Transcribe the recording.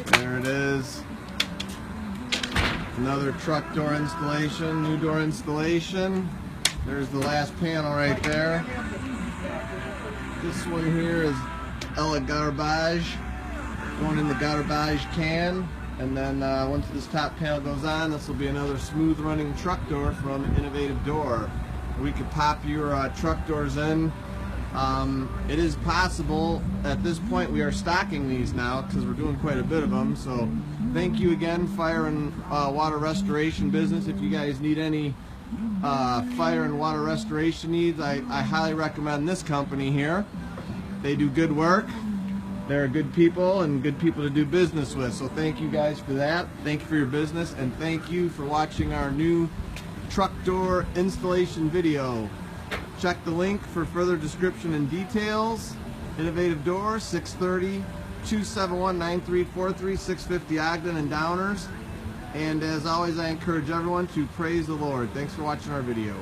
There it is. Another truck door installation, new door installation. There's the last panel right there. This one here is garbage, going in the garbage can. And then once this top panel goes on, this will be another smooth running truck door from Innovative Door. We could pop your truck doors in. It is possible. At this point we are stocking these now because we're doing quite a bit of them. So thank you again, fire and water restoration business. If you guys need any fire and water restoration needs, I highly recommend this company here. They do good work. They're good people and good people to do business with. So thank you guys for that. Thank you for your business, and thank you for watching our new truck door installation video. Check the link for further description and details. Innovative Door, 630-271-9343, 650 Ogden and Downers. And as always, I encourage everyone to praise the Lord. Thanks for watching our video.